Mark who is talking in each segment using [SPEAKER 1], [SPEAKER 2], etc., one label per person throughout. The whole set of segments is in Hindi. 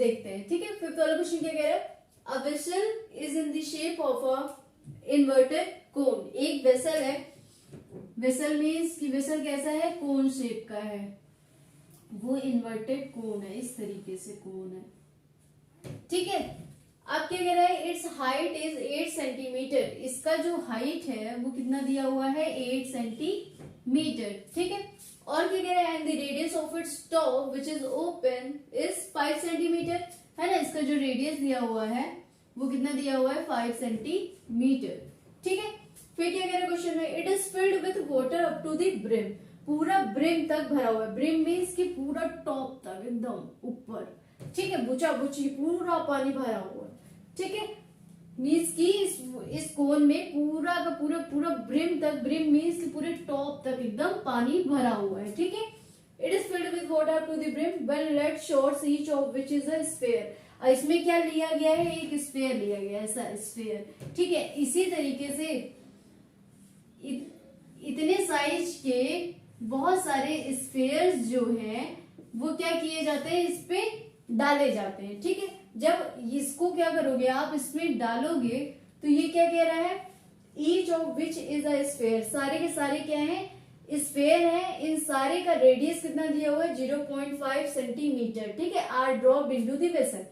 [SPEAKER 1] देखते हैं, ठीक है। फिफ्थ वाला क्वेश्चन क्या कह रहा है, a vessel is in the shape of a inverted कोन। एक वेसल है, वेसल मीन्स कि वेसल कैसा है, कोन शेप का है, वो इन्वर्टेड कोन है, इस तरीके से कोन है, ठीक है। अब क्या कह रहा है, इट्स हाइट इज 8 सेंटीमीटर, इसका जो हाइट है वो कितना दिया हुआ है, 8 सेंटीमीटर, ठीक है। और क्या कह रहा है, and the radius of its top which is open is 5 centimetre, है ना। इसका जो रेडियस दिया हुआ है वो कितना दिया हुआ है, 5 सेंटीमीटर, ठीक है। फिर क्या कह रहा है क्वेश्चन में, it is filled with water up to the brim, पूरा ब्रिम तक भरा हुआ है। ब्रिम मीन्स कि पूरा टॉप तक, एकदम ऊपर, ठीक है, बुचा बुची पूरा पानी भरा हुआ है, ठीक है। मीन्स कि इस कोन में पूरा का पूरा पूरा ब्रिम तक, ब्रिम मीन्स कि पूरे टॉप तक एकदम पानी भरा हुआ है, ठीक है। It is filled with water to the brim when lead shots each of which is a sphere. इसमें क्या लिया गया है, एक स्फीयर लिया गया है, ऐसा स्फीयर, ठीक है। इसी तरीके से इतने साइज के बहुत सारे स्फीयर्स जो हैं वो क्या किए जाते हैं, इस पे डाले जाते हैं, ठीक है। जब इसको क्या करोगे आप, इसमें डालोगे तो ये क्या कह रहा है, each of which is a sphere, सारे के सारे क्या है, स्फीयर है। इन सारे का रेडियस कितना दिया हुआ है, 0.5 सेंटीमीटर, ठीक है, are drop into the vessel.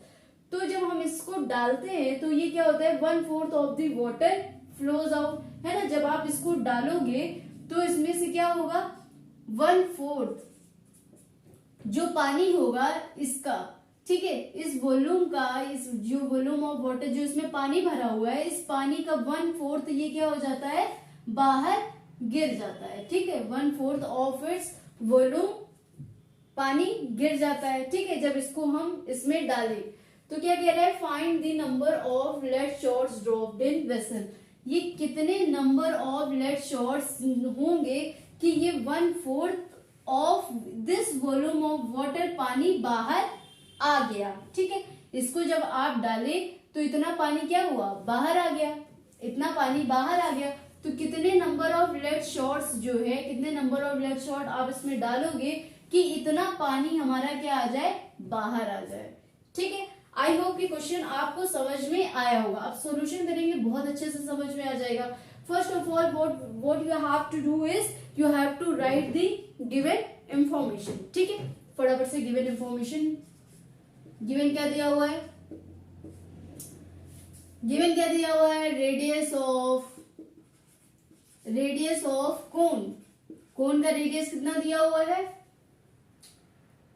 [SPEAKER 1] तो जब हम इसको डालते हैं तो ये क्या होता है, 1/4 of the water flows out, है ना। जब आप इसको डालोगे तो इसमें से क्या होगा, 1/4 जो पानी होगा इसका, ठीक है, इस वॉल्यूम का, इस जो वॉल्यूम ऑफ वाटर जो इसमें पानी भरा हुआ है, इस पानी का 1/4 ये क्या हो जाता है, बाहर गिर जाता है, ठीक है। 1/4 ऑफ इट्स वॉल्यूम पानी गिर जाता है, ठीक है, जब इसको हम इसमें डालें। तो क्या कह रहा है, find the number of lead shots dropped in vessel. ये कितने नंबर ऑफ लेड शॉट्स होंगे कि ये 1/4 of this volume of water पानी बाहर आ गया, ठीक है। इसको जब आप डाले तो इतना पानी क्या हुआ, बाहर आ गया, इतना पानी बाहर आ गया। तो कितने नंबर ऑफ लेड शॉट्स जो है, कितने नंबर ऑफ लेड शॉट आप इसमें डालोगे कि इतना पानी हमारा क्या आ जाए, बाहर आ जाए, ठीक है। आई होप कि क्वेश्चन आपको समझ में आया होगा। आप सॉल्यूशन करेंगे बहुत अच्छे से समझ में आ जाएगा। First of all what you have to do is you have to write the given information, ठीक है। फटाफट से गिवन इंफॉर्मेशन, गिवन क्या दिया हुआ है, गिवन क्या दिया हुआ है, रेडियस ऑफ कोन, कोन का रेडियस कितना दिया हुआ है,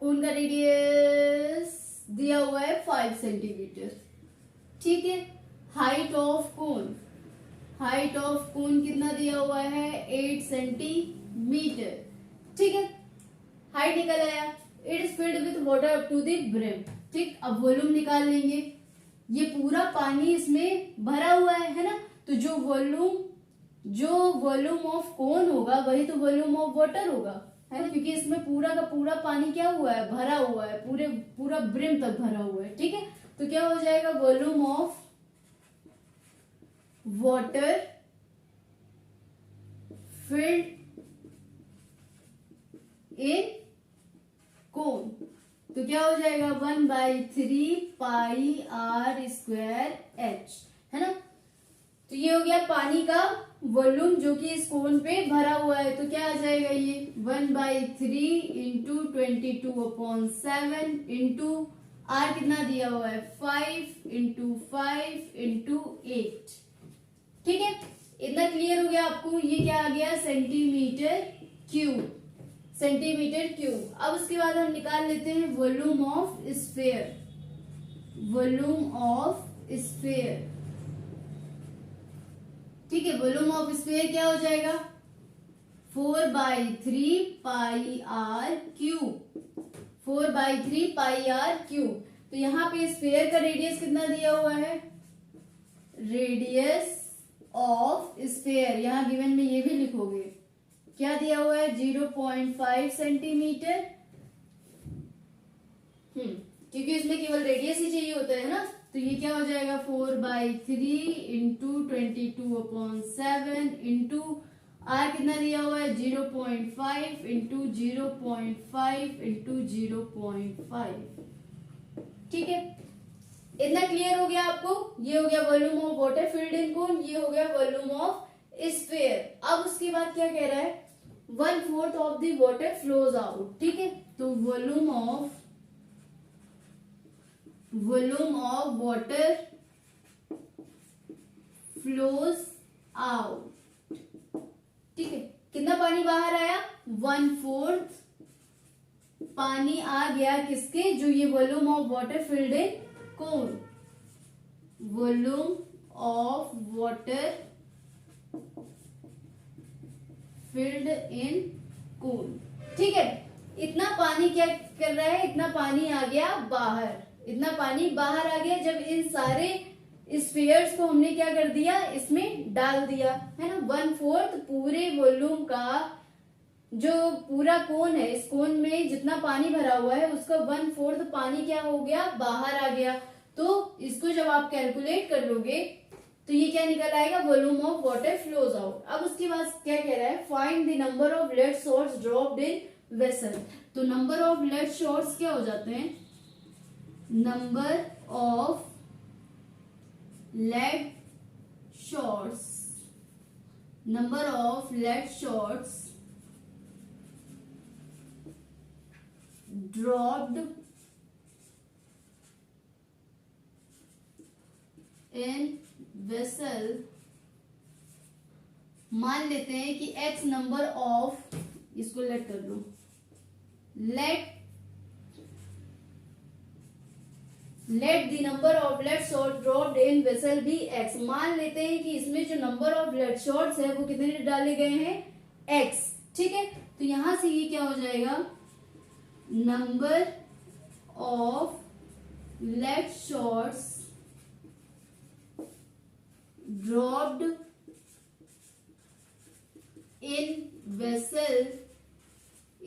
[SPEAKER 1] कोन का रेडियस दिया हुआ है 5 सेंटीमीटर, ठीक है। Height of cone, height of cone कितना दिया हुआ है, 8 सेंटीमीटर, ठीक है। हाइट निकल आया। It is filled with water up to the brim, ठीक। अब वॉल्यूम निकाल लेंगे, ये पूरा पानी इसमें भरा हुआ है ना। तो जो वॉल्यूम ऑफ कोन होगा वही तो वॉल्यूम ऑफ वाटर होगा, है ना, क्योंकि इसमें पूरा का पूरा पानी क्या हुआ है, भरा हुआ है, पूरा ब्रिम तक भरा हुआ है, ठीक है। तो क्या हो जाएगा, volume of water filled in cone, तो क्या हो जाएगा, 1/3 पाई आर स्क्वायर एच, है ना। तो ये हो गया पानी का वॉल्यूम जो कि इस कोन पे भरा हुआ है। तो क्या आ जाएगा, ये 1/3 इंटू 22/7 इंटू आर कितना दिया हुआ है, 5 इंटू 5 इंटू 8, ठीक है। इतना क्लियर हो गया आपको। ये क्या आ गया, सेंटीमीटर क्यूब, सेंटीमीटर क्यूब। अब उसके बाद हम निकाल लेते हैं volume of sphere, volume of sphere, ठीक है। वॉल्यूम ऑफ स्फीयर क्या हो जाएगा, 4/3 pi r cube, 4/3 pi r cube. तो यहाँ पे स्फीयर का रेडियस कितना दिया हुआ है, रेडियस ऑफ स्फीयर, यहाँ गिवन में ये भी लिखोगे, क्या दिया हुआ है, 0.5 सेंटीमीटर, क्योंकि इसमें केवल रेडियस ही चाहिए होता है ना। तो ये क्या हो जाएगा, 4/3 इंटू 22/7 इंटू आर कितना दिया हुआ है, 0.5 इंटू 0.5 इंटू 0.5, ठीक है, इतना क्लियर हो गया आपको। ये हो गया volume of water filled in cone, ये हो गया वॉल्यूम ऑफ स्फीयर। अब उसके बाद क्या कह रहा है, 1/4 of the water flows out. ठीक है, तो volume of water flows out. ठीक है, कितना पानी बाहर आया, 1/4 पानी आ गया किसके, जो ये volume of water filled in cone, volume of water filled in cone. ठीक है, इतना पानी क्या कर रहा है, इतना पानी आ गया बाहर, इतना पानी बाहर आ गया जब इन सारे स्फीयर्स को हमने क्या कर दिया, इसमें डाल दिया, है ना। 1/4 पूरे वॉल्यूम का जो पूरा कोन है, इस कोन में जितना पानी भरा हुआ है उसका 1/4 पानी क्या हो गया, बाहर आ गया। तो इसको जब आप कैलकुलेट कर लोगे तो ये क्या निकल आएगा, volume of water flows out. अब उसके बाद क्या कह रहा है, find the number of lead shots dropped in vessel. तो नंबर ऑफ लेड शॉट्स क्या हो जाते हैं, number of lead shots, number of lead shots dropped in vessel. मान लेते हैं कि x नंबर ऑफ, इसको लेट कर लो, let the number of lead shot dropped in vessel be x। मान लेते हैं कि इसमें जो नंबर ऑफ लेड शॉट्स है वो कितने डाले गए हैं, x। ठीक है, तो यहां से ये क्या हो जाएगा, number of lead shots dropped in vessel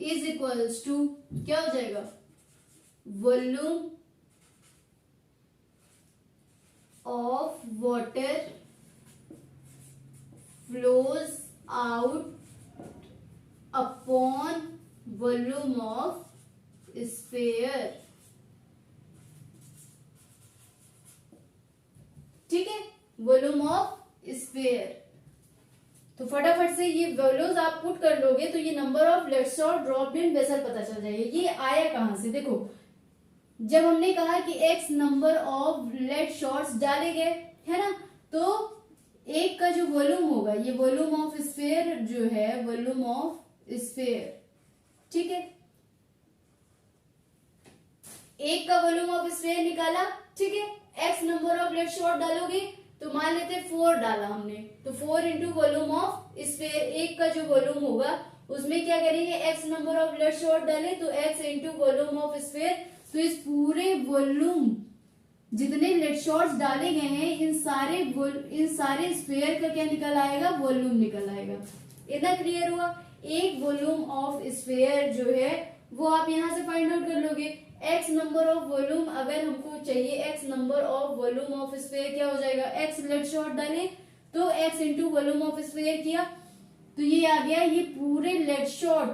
[SPEAKER 1] is equals to क्या हो जाएगा, volume of water flows out upon volume of sphere. ठीक है, वॉल्यूम ऑफ स्फीयर। तो फटाफट से ये वैल्यूज आप पुट कर लोगे तो ये number of lead shot dropped in vessel पता चल जाएगा। ये आया कहां से, देखो जब हमने कहा कि x number of lead shots डाले गए, है ना, तो एक का जो वॉल्यूम होगा, ये वॉल्यूम ऑफ स्फीयर जो है, वॉल्यूम ऑफ स्फीयर। ठीक है, एक का वॉल्यूम ऑफ स्फीयर निकाला। ठीक है, x number of lead shot डालोगे तो मान लेते 4 डाला हमने, तो 4 इंटू वॉल्यूम ऑफ स्फीयर, एक का जो वॉल्यूम होगा उसमें क्या करेंगे, x number of lead shot डाले तो x into volume of sphere. तो इस पूरे वॉल्यूम जितने लेड शॉट्स डाले गए हैं, इन सारे स्फीयर का क्या निकल आएगा, वॉल्यूम निकल आएगा। इतना क्लियर हुआ। एक वॉल्यूम ऑफ स्फीयर जो है वो आप यहां से फाइंड आउट कर लोगे। x नंबर ऑफ वॉल्यूम अगर हमको चाहिए, x number of volume of sphere क्या हो जाएगा, x लेड शॉट डाले तो x into volume of sphere किया तो ये आ गया, ये पूरे लेड शॉट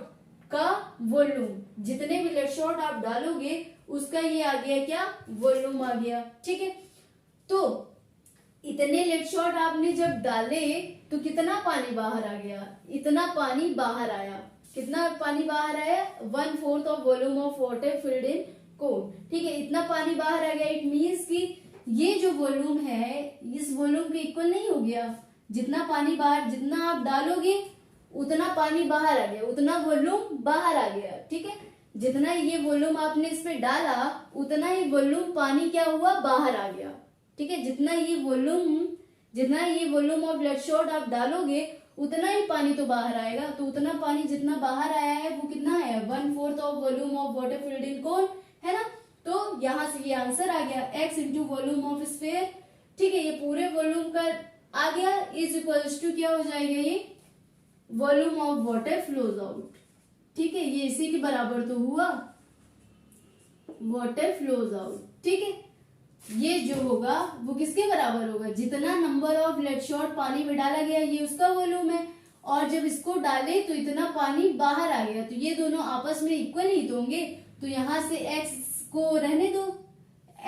[SPEAKER 1] का वॉल्यूम, जितने भी लेड शॉट आप डालोगे उसका ये आ गया क्या, वॉल्यूम आ गया। ठीक है, तो इतने लेड शॉट आपने जब डाले तो कितना पानी बाहर आ गया, इतना पानी बाहर आया। कितना पानी बाहर आया, 1/4 of volume of water filled in cone. ठीक है, इतना पानी बाहर आ गया। इट मीन्स कि ये जो वॉल्यूम है इस वॉल्यूम के इक्वल नहीं हो गया। जितना पानी बाहर, जितना आप डालोगे उतना पानी बाहर आ गया, उतना वॉल्यूम बाहर आ गया। ठीक है, जितना ये वॉल्यूम आपने इसमें डाला उतना ही वॉल्यूम पानी क्या हुआ, बाहर आ गया। ठीक है, जितना ये वॉल्यूम ऑफ लेड शॉट आप डालोगे उतना ही पानी तो बाहर आएगा। तो उतना पानी जितना बाहर आया है वो कितना है, 1/4 of volume of water filled in cone, है ना। तो यहां से ये आंसर आ गया, x into volume of sphere. ठीक है, ये पूरे वॉल्यूम का आ गया, इज इक्वल्स टू क्या हो जाएगा, ये volume of water flows out. ठीक है, ये इसी के बराबर तो हुआ, वाटर फ्लोज आउट। ठीक है, ये जो होगा वो किसके बराबर होगा, जितना नंबर ऑफ लेड शॉट पानी में डाला गया ये उसका वॉल्यूम है, और जब इसको डाले तो इतना पानी बाहर आ गया, तो ये दोनों आपस में इक्वल ही तो होंगे। तो यहां से x को रहने दो,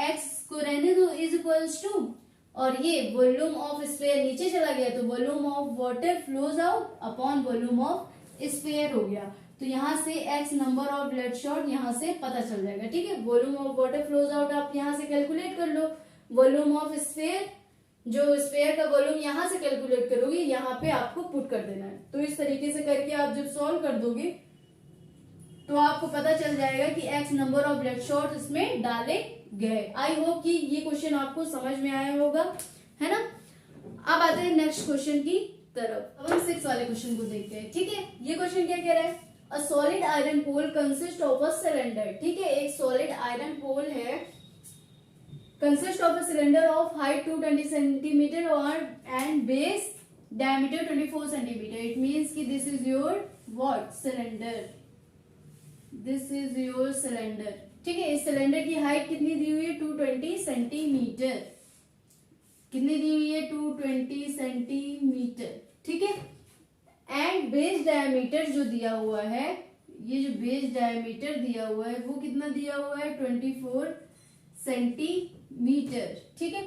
[SPEAKER 1] x को रहने दो इज इक्वल्स टू, और ये वॉल्यूम ऑफ स्फीयर नीचे चला गया तो volume of water flows out upon volume of sphere हो गया। तो यहाँ से x number of blood shot यहाँ से पता चल जाएगा। ठीक है, volume of water flows out आप यहाँ से कैलकुलेट कर लो, वॉल्यूम ऑफ स्फीयर, जो स्फीयर का वॉल्यूम यहाँ से कैलकुलेट करोगे यहाँ पे आपको पुट कर देना है। तो इस तरीके से करके आप जब सॉल्व कर दोगे तो आपको पता चल जाएगा कि x number of blood shot इसमें डाले गए। आई होप कि ये क्वेश्चन आपको समझ में आया होगा, है ना। अब आते हैं नेक्स्ट क्वेश्चन की तरफ। अब हम 6 वाले क्वेश्चन को देखते हैं। ठीक है, ये क्वेश्चन क्या कह रहा है, a solid iron pole consist of a cylinder. ठीक है, एक सॉलिड आयरन पोल है, consist of a cylinder of height 220 centimetre और and base diameter 24 centimetre. It means कि this is your what cylinder, this is your cylinder. ठीक है, इस सिलेंडर की हाइट कितनी दी हुई है 220 सेंटीमीटर, कितनी दी हुई है 220 सेंटीमीटर। ठीक है, एंड बेस डायमीटर जो दिया हुआ है, ये जो बेस डायमीटर दिया हुआ है वो कितना दिया हुआ है 24 सेंटीमीटर। ठीक है,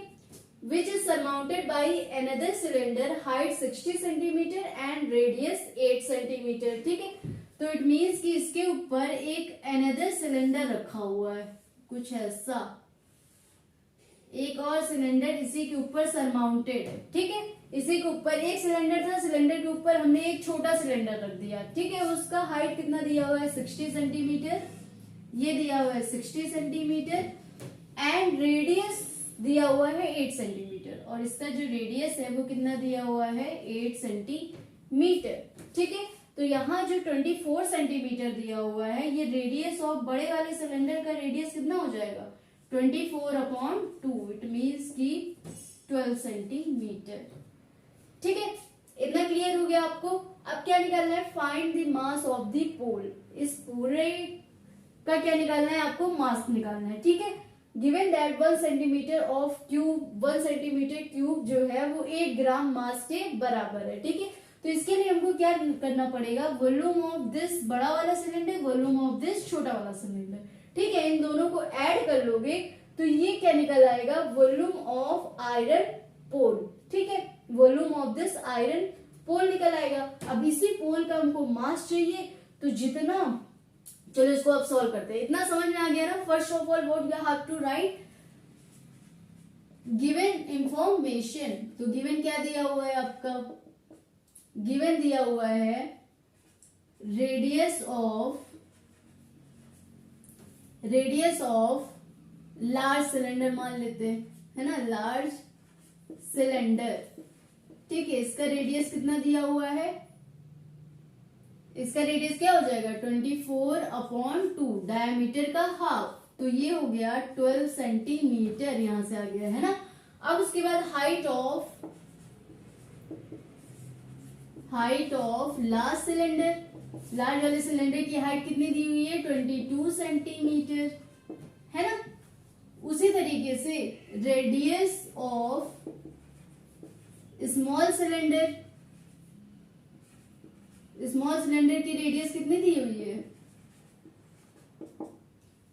[SPEAKER 1] which is surmounted by another cylinder height 60 centimetre and radius 8 centimetre. ठीक है, तो इट मीन्स कि इसके ऊपर एक अनदर सिलेंडर रखा हुआ है, कुछ ऐसा एक और सिलेंडर इसी के ऊपर सरमाउंटेड है। ठीक है, इसी के ऊपर एक सिलेंडर था, सिलेंडर के ऊपर हमने एक छोटा सिलेंडर रख दिया। ठीक है, उसका हाइट कितना दिया हुआ है 60 सेंटीमीटर, ये दिया हुआ है 60 सेंटीमीटर एंड रेडियस दिया हुआ है 8 सेंटीमीटर, और इसका जो रेडियस है वो कितना दिया हुआ है 8 सेंटीमीटर। ठीक है, तो यहाँ जो 24 सेंटीमीटर दिया हुआ है, ये रेडियस ऑफ बड़े वाले सिलेंडर का रेडियस कितना हो जाएगा 24/2, इट मीन्स की 12 सेंटीमीटर। ठीक है, इतना क्लियर हो गया आपको। अब क्या निकालना है, find the mass of the pole. इस पूरे का क्या निकालना है, आपको मास निकालना है। ठीक है, given that 1 centimetre of cube, 1 centimetre cube जो है वो 1 ग्राम मास के बराबर है। ठीक है, तो इसके लिए हमको क्या करना पड़ेगा, वॉल्यूम ऑफ दिस बड़ा वाला सिलेंडर, वॉल्यूम ऑफ दिस छोटा वाला सिलेंडर। ठीक है, इन दोनों को ऐड कर लोगे तो ये क्या निकल आएगा, वॉल्यूम ऑफ आयरन पोल। ठीक है, volume of this iron pole निकल आएगा। अब इसी पोल का हमको मास चाहिए, तो जितना, चलो इसको अब सॉल्व करते हैं। इतना समझ में आ गया ना। First of all what we have to write, given information. तो गिवन क्या दिया हुआ है आपका, गिवन दिया हुआ है रेडियस ऑफ लार्ज सिलेंडर मान लेते हैं, है ना, लार्ज सिलेंडर। ठीक है, इसका रेडियस कितना दिया हुआ है, इसका रेडियस क्या हो जाएगा 24/2, डायमीटर का हाफ, तो ये हो गया 12 सेंटीमीटर, यहां से आ गया, है ना। अब उसके बाद height of large cylinder, large वाले सिलेंडर की हाइट कितनी दी हुई है 22 सेंटीमीटर, है ना। उसी तरीके से radius of small cylinder, small cylinder की रेडियस कितनी दी हुई है,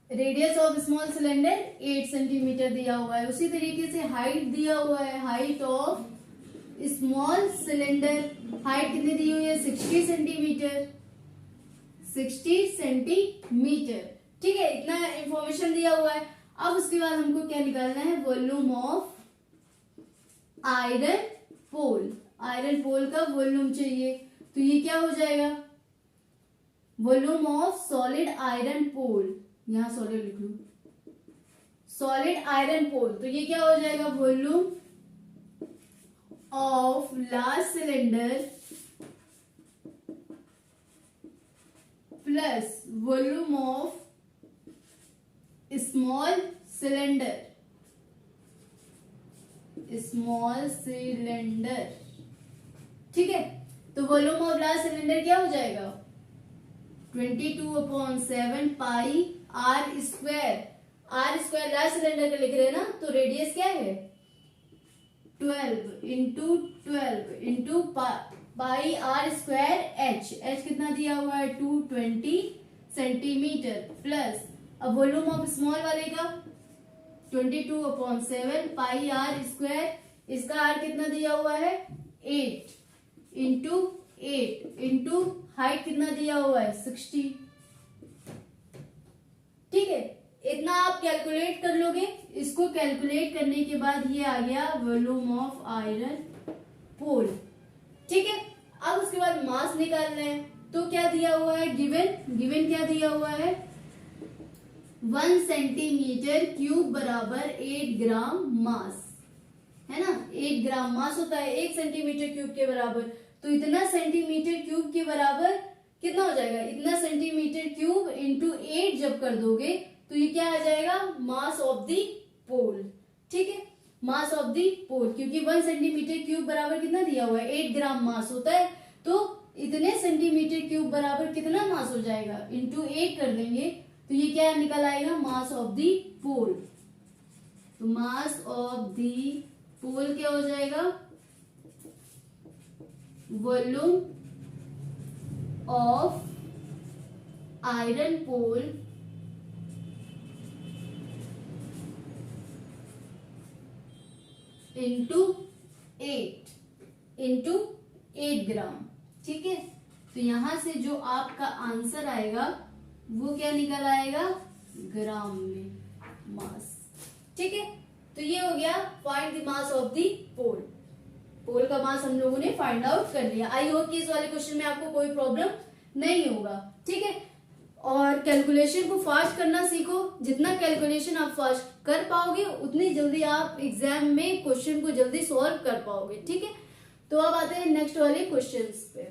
[SPEAKER 1] radius of small cylinder 8 centimetre दिया हुआ है। उसी तरीके से हाइट दिया हुआ है, height of small cylinder, height कितनी दी हुई है 60 सेंटीमीटर, 60 सेंटीमीटर। ठीक है, इतना इंफॉर्मेशन दिया हुआ है। अब उसके बाद हमको क्या निकालना है, volume of iron pole, iron pole का वॉल्यूम चाहिए। तो ये क्या हो जाएगा, volume of solid iron pole, यहां सॉलिड लिख लू, सॉलिड आयरन पोल, तो ये क्या हो जाएगा, volume of large cylinder plus volume of small cylinder, small cylinder. ठीक है, तो वॉल्यूम ऑफ लार्ज सिलेंडर क्या हो जाएगा 22/7 pi r square, r square large cylinder का लिख रहे हैं ना, तो रेडियस क्या है 12 into pi r square h, h कितना दिया हुआ है 220 सेंटीमीटर, प्लस अब वॉल्यूम ऑफ स्मॉल वाले का 22/7 पाई आर स्क्वायर, इसका आर कितना दिया हुआ है 8 इंटू 8 इंटू हाइट कितना दिया हुआ है 60। ठीक है, इतना आप कैलकुलेट कर लोगे। इसको कैलकुलेट करने के बाद ये आ गया वॉल्यूम ऑफ आयरन पोल। ठीक है, अब उसके बाद मास निकालना है, तो क्या दिया हुआ है गिवन क्या दिया हुआ है 1 सेंटीमीटर क्यूब बराबर 8 ग्राम मास, है ना। 8 ग्राम मास होता है 1 सेंटीमीटर क्यूब के बराबर, तो इतना सेंटीमीटर क्यूब के बराबर कितना हो जाएगा, इतना सेंटीमीटर क्यूब इंटू 8 जब कर दोगे तो ये क्या आ जाएगा मास ऑफ दी पोल। ठीक है, मास ऑफ दी पोल, क्योंकि 1 सेंटीमीटर क्यूब बराबर कितना दिया हुआ है 8 ग्राम मास होता है, तो इतने सेंटीमीटर क्यूब बराबर कितना मास हो जाएगा इंटू 8 कर देंगे तो ये क्या निकल आएगा मास ऑफ दी पोल। तो मास ऑफ दी पोल क्या हो जाएगा volume of iron pole into 8 gram. ठीक है, तो यहां से जो आपका आंसर आएगा वो क्या निकल आएगा ग्राम में मास। ठीक है, तो ये हो गया find the mass of the pole. Pole का मास हम लोगों ने फाइंड आउट कर लिया। आई होप कि इस वाले क्वेश्चन में आपको कोई प्रॉब्लम नहीं होगा। ठीक है, और कैलकुलेशन को फास्ट करना सीखो। जितना कैलकुलेशन आप फास्ट कर पाओगे उतनी जल्दी आप एग्जाम में क्वेश्चन को जल्दी सॉल्व कर पाओगे। ठीक है, तो अब आते हैं नेक्स्ट वाले क्वेश्चंस पे।